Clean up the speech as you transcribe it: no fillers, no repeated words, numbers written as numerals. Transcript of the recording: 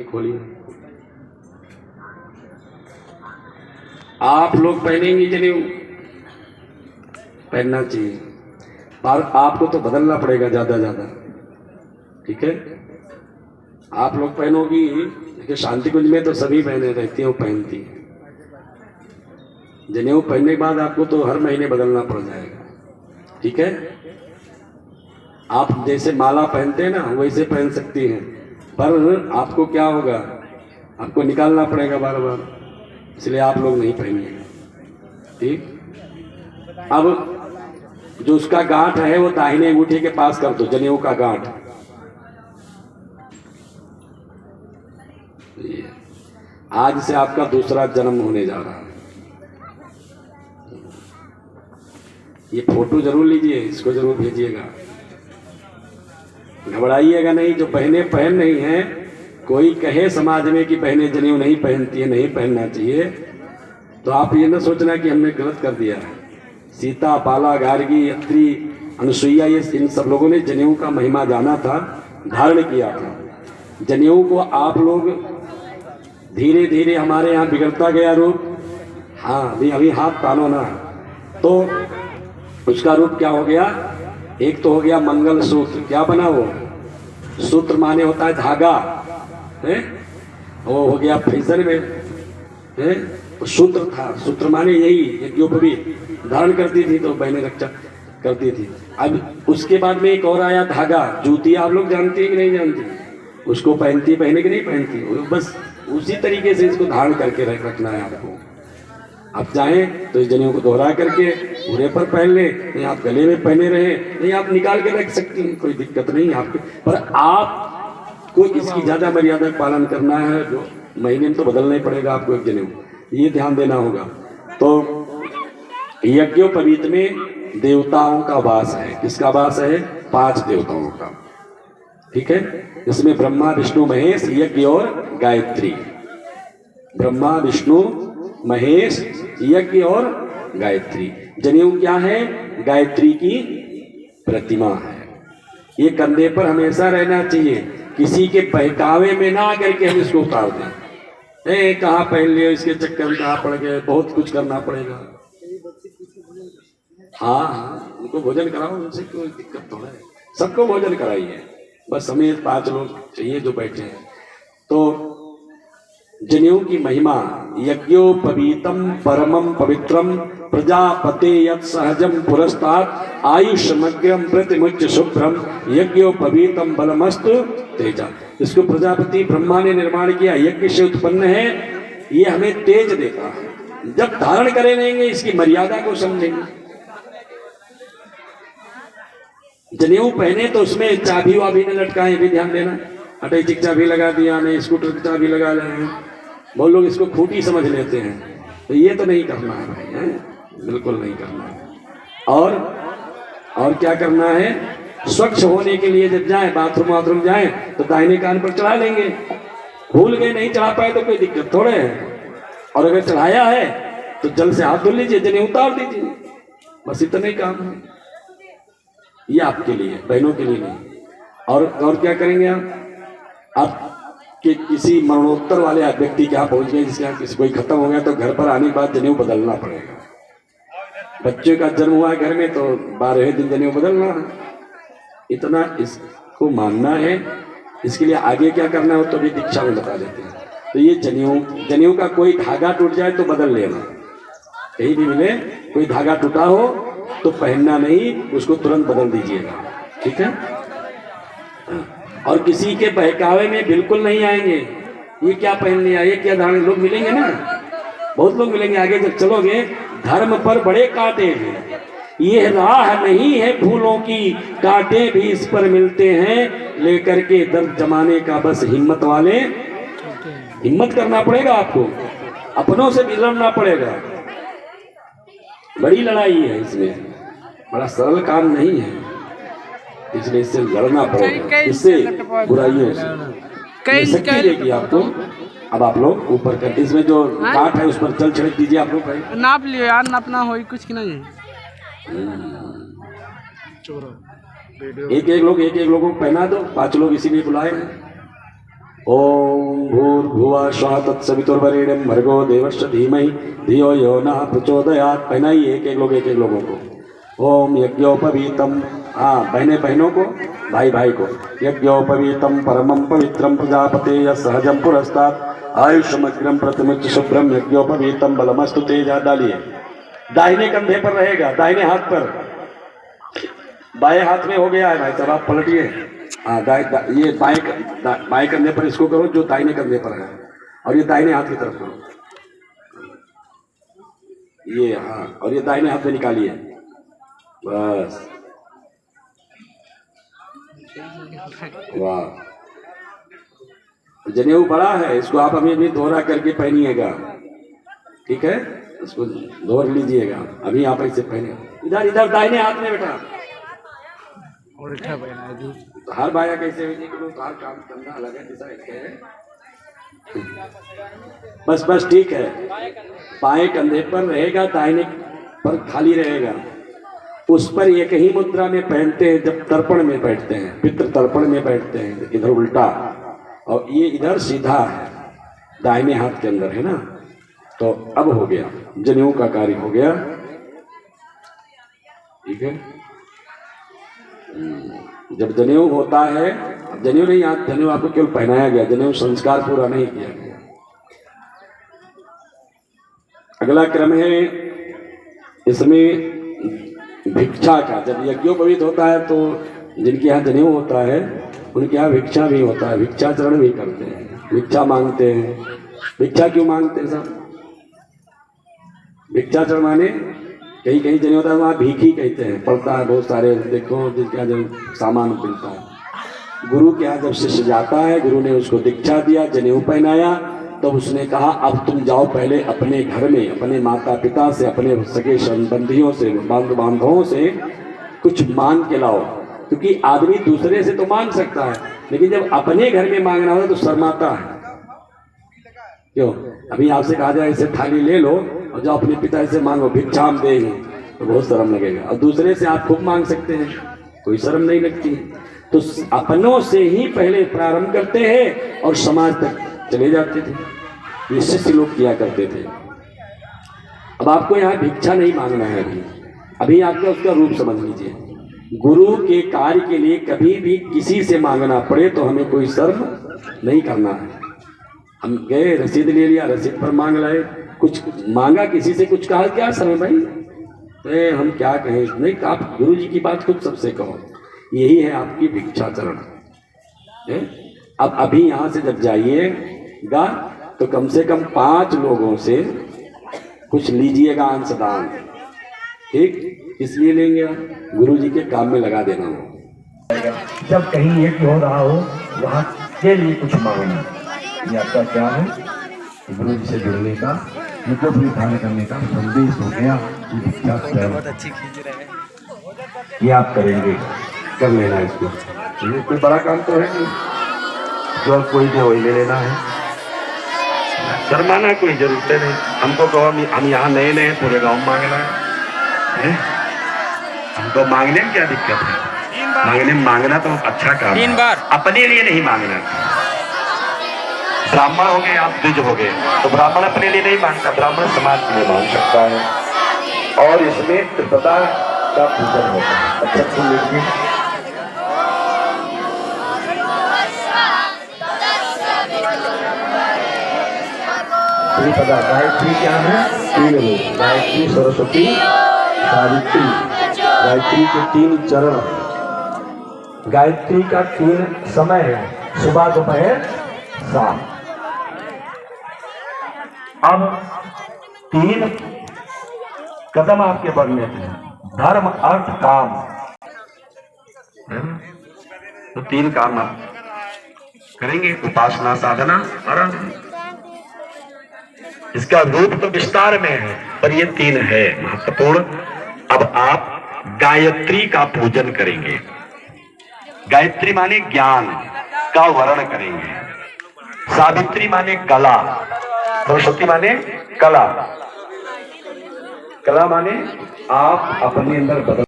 खोलिए। आप लोग पहनेंगे जनेऊ, पहनना चाहिए, पर आपको तो बदलना पड़ेगा ज्यादा ज्यादा। ठीक है, आप लोग पहनोगी, देखिए शांति कुंज में तो सभी बहनें रहती हैं, वो पहनती हैं। जनेऊ पहनने के बाद आपको तो हर महीने बदलना पड़ जाएगा। ठीक है, आप जैसे माला पहनते हैं ना वैसे पहन सकती हैं, पर आपको क्या होगा, आपको निकालना पड़ेगा बार बार, इसलिए आप लोग नहीं पहनिएगा। ठीक, अब जो उसका गांठ है वो दाहिने अंगूठे के पास कर दो, जनेऊ का गांठ। आज से आपका दूसरा जन्म होने जा रहा है। ये फोटो जरूर लीजिए, इसको जरूर भेजिएगा, घबराइएगा नहीं। जो बहनें पहन रही हैं, कोई कहे समाज में कि बहनें जनेऊ नहीं पहनती है, नहीं पहनना चाहिए, तो आप ये न सोचना कि हमने गलत कर दिया है। सीता, बाला, गार्गी, अत्रि, अनुसुईया, ये इन सब लोगों ने जनेऊ का महिमा जाना था, धारण किया था। जनेऊ को आप लोग धीरे धीरे, हमारे यहाँ बिगड़ता गया रूप। हाँ, अभी हाथ तानो ना, तो उसका रूप क्या हो गया, एक तो हो गया मंगल सूत्र। क्या बना वो सूत्र, माने होता है धागा, है वो हो गया फ्रीजर में, है तो सूत्र था। सूत्र माने यही, यज्ञोपवीत धारण करती थी तो बहनें रक्षा करती थी। अब उसके बाद में एक और आया धागा, जूती आप लोग जानती है कि नहीं जानती, उसको पहनती, पहने कि नहीं पहनती, बस उसी तरीके से इसको धारण करके रखना है आपको। आप चाहें तो इस जनेऊ को दोहरा करके पूरे पर पहन ले, नहीं आप गले में पहने रहे, नहीं आप निकाल के रख सकती हैं, कोई दिक्कत नहीं आपके, पर आपको इसकी ज्यादा मर्यादा का पालन करना है। जो महीने में तो बदलना ही पड़ेगा आपको एक जनेऊ, ये ध्यान देना होगा। तो यज्ञोपवीत में देवताओं का वास है। किसका वास है? 5 देवताओं का। ठीक है, इसमें ब्रह्मा, विष्णु, महेश, यज्ञ और गायत्री। ब्रह्मा, विष्णु, महेश, यज्ञ और गायत्री। जनेऊ क्या है? गायत्री की प्रतिमा है। ये कंधे पर हमेशा रहना चाहिए, किसी के बहकावे में ना आकर के हम इसको उतार दें। कहाँ पहन लियो, इसके चक्कर में कहाँ पड़ गए, बहुत कुछ करना पड़ेगा। हाँ, उनको भोजन कराओ, उनसे कोई दिक्कत तो है, सबको भोजन कराइए, बस हमें 5 लोग चाहिए जो बैठे हैं। तो जनेऊ की महिमा, यज्ञोपवीतम परमं पवित्रम प्रजापते यत् सहजम पुरस्तात् आयुष्मग्रम प्रतिमुच्च शुभ्रम यज्ञोपवीतम बलमस्तु तेजा। इसको प्रजापति ब्रह्मा ने निर्माण किया, यज्ञ से उत्पन्न है, ये हमें तेज देता है। जब धारण करेंगे इसकी मर्यादा को समझेंगे। जनेऊ पहने तो उसमें चाबी वाबी न लटकाएं, भी ध्यान देना। अटैची की चाबी लगा दिया, नहीं स्कूटर की चाबी लगा रहे हैं, बहुत लोग इसको खूंटी समझ लेते हैं, तो ये तो नहीं करना है भाई, है बिल्कुल नहीं करना है। और क्या करना है? स्वच्छ होने के लिए जब जाए, बाथरूम जाए तो दाहिने कान पर चढ़ा लेंगे। भूल गए, नहीं चढ़ा पाए तो कोई दिक्कत थोड़े है, और अगर चढ़ाया है तो जल से हाथ धो लीजिए, जनेऊ उतार दीजिए, बस इतना ही काम है। ये आपके लिए, बहनों के लिए नहीं। और क्या करेंगे आप कि किसी मरणोत्तर वाले व्यक्ति के यहाँ पहुंच गए, जिसके यहाँ किसी कोई खत्म हो गया, तो घर पर आने के बाद जनेऊ बदलना पड़ेगा। बच्चे का जन्म हुआ है घर में, तो 12वें दिन जनेऊ बदलना है। इतना इसको मानना है। इसके लिए आगे क्या करना हो तो भी दीक्षा में बता देते हैं। तो ये जनेऊ का कोई धागा टूट जाए तो बदल लेना, कहीं भी मिले कोई धागा टूटा हो तो पहनना नहीं, उसको तुरंत बदल दीजिएगा। ठीक है, और किसी के बहकावे में बिल्कुल नहीं आएंगे। ये क्या पहन लिया, ये क्या धारण, लोग मिलेंगे ना, बहुत लोग मिलेंगे आगे जब चलोगे। धर्म पर बड़े कांटे हैं, ये राह नहीं है फूलों की, कांटे भी इस पर मिलते हैं, लेकर के दर्द जमाने का बस हिम्मत वाले। हिम्मत करना पड़ेगा आपको, अपनों से भी लड़ना पड़ेगा। बड़ी लड़ाई है इसमें, बड़ा सरल काम नहीं है, इसलिए इससे लड़ना पड़ेगा, इससे बुराइयों से शक्ति देगी आपको। अब आप लोग ऊपर करके इसमें जो काट है उस पर जल छिड़क दीजिए। आप लोग नाप लियो यार, नापना हो कुछ की नहीं। एक एक लोगों को पहना दो, 5 लोग इसीलिए बुलाए हैं। ओम भूर्भुवः स्वः तत्सवितुर्वरेण्यं भर्गो देवस्य धीमहि धियो यो नः प्रचोदयात्। पहनाइए एक एक लोगों को। ओम यज्ञोपवीतम, हाँ बहने बहनों को, भाई भाई को। यज्ञोपवीतम परमं पवित्रं प्रजापतेय सहजं पुरस्तात् आयुष्मग्रं प्रतिमुच्च शुभ्रम यज्ञोपवीतम बलमस्तु तेजा। डालिए, दाहिने कंधे पर रहेगा, दाहिने हाथ पर, बाएं हाथ में हो गया है भाई साहब, आप पलटिए। हाँ ये बाएं कंधे पर इसको करो जो दाहिने कंधे पर है, और ये दाहिने हाथ की तरफ करो ये, हाँ, और ये दाहिने हाथ में निकालिए बस। वाह, जनेऊ बड़ा है, इसको आप अभी अभी दोहरा करके पहनिएगा, ठीक है? इसको दोहर लीजिएगा, अभी आप ऐसे पहने। इधर इधर दाहिने हाथ में बेटा। और क्या बहना है जी? तो हर बाया कैसे हुई कि लोग हर काम करना अलग है, जैसा एक है। बस बस ठीक है, बाएं कंधे पर रहेगा, दाहिने पर खाली रहेगा। उस पर एक ही मुद्रा में पहनते हैं जब तर्पण में बैठते हैं, पितृ तर्पण में बैठते हैं, इधर उल्टा, और ये इधर सीधा है, दाहिने हाथ के अंदर है ना। तो अब हो गया, जनेऊ का कार्य हो गया, ठीक है। जब जनेऊ होता है, जनेऊ नहीं, आज जनेऊ आपको केवल पहनाया गया, जनेऊ संस्कार पूरा नहीं किया गया। अगला क्रम है इसमें भिक्षा का। जब यज्ञोपवीत होता है तो जिनके यहाँ जनेऊ होता है उनके यहाँ भिक्षा भी होता है, भिक्षाचरण भी करते हैं, भिक्षा मांगते हैं। भिक्षा क्यों मांगते हैं साहब? भिक्षाचरण माने कहीं कहीं जनेऊ होता है वहाँ भीखी कहते हैं, पड़ता है बहुत सारे, देखो जिनके यहाँ जब सामान मिलता है। गुरु के यहाँ जब शिष्य जाता है, गुरु ने उसको दीक्षा दिया, जनेऊ पहनाया, तो उसने कहा अब तुम जाओ पहले अपने घर में अपने माता पिता से, अपने सगे संबंधियों से, बांधवों से कुछ मांग के लाओ। क्योंकि आदमी दूसरे से तो मांग सकता है, लेकिन जब अपने घर में मांगना हो तो शर्माता है। क्यों? अभी आपसे कहा जाए ऐसे थाली ले लो और जाओ अपने पिता से मांगो, भिक्षा हम देंगे, तो बहुत शर्म लगेगा। और दूसरे से आप खूब मांग सकते हैं, कोई शर्म नहीं लगती। तो अपनों से ही पहले प्रारंभ करते हैं और समाज तक चले जाते थे, ये शिष्य लोग किया करते थे। अब आपको यहाँ भिक्षा नहीं मांगना है, अभी आपका उसका रूप समझ लीजिए। गुरु के कार्य के लिए कभी भी किसी से मांगना पड़े तो हमें कोई शर्म नहीं करना है। हम गए, रसीद ले लिया, रसीद पर मांग लाए, कुछ मांगा किसी से, कुछ कहा, क्या शर्म भाई? हम क्या कहें? नहीं, आप गुरु जी की बात खुद सबसे कहो, यही है आपकी भिक्षाचरण। अब अभी यहाँ से जब जाइएगा तो कम से कम 5 लोगों से कुछ लीजिएगा अंशदान, ठीक? इसलिए लेंगे आप, गुरु जी के काम में लगा देना हो। जब कहीं यज्ञ हो रहा हो वहाँ के लिए कुछ मांगना, ये आपका क्या है? गुरु जी से जुड़ने का, युगों भी धारण करने का संदेश हो गया। बहुत अच्छी खींच रहे हैं, ये आप करेंगे, कर लेना इसको। ये कोई बड़ा काम तो है नहीं, जो कोई भी वही ले लेना है, शर्माना कोई जरूरत नहीं। हमको कहो हम यहाँ नए नए, पूरे गाँव मांगना है, हमको मांगने में क्या दिक्कत है? मांगने में मांगना तो अच्छा काम है, अपने लिए नहीं मांगना। ब्राह्मण हो गए, आप द्विज हो गए, तो ब्राह्मण अपने लिए नहीं मांगता, ब्राह्मण समाज के लिए मांग सकता है। और इसमें त्रिपदा का पूजन होता है। अच्छा सुन लीजिए, त्रिपदा गायत्री क्या है? 3 रूप, गायत्री, सरस्वती, सावित्री। गायत्री के 3 चरण, गायत्री का 3 समय है, सुबह, दोपहर, शाम। अब 3 कदम आपके बढ़ने थे, धर्म, अर्थ, काम, तो 3 काम आप करेंगे, उपासना, साधना, आराधना। इसका रूप तो विस्तार में है, पर ये 3 है महत्वपूर्ण। अब आप गायत्री का पूजन करेंगे। गायत्री माने ज्ञान का वर्ण करेंगे, सावित्री माने कला, सरस्वती माने कला। कला माने आप अपने अंदर बदल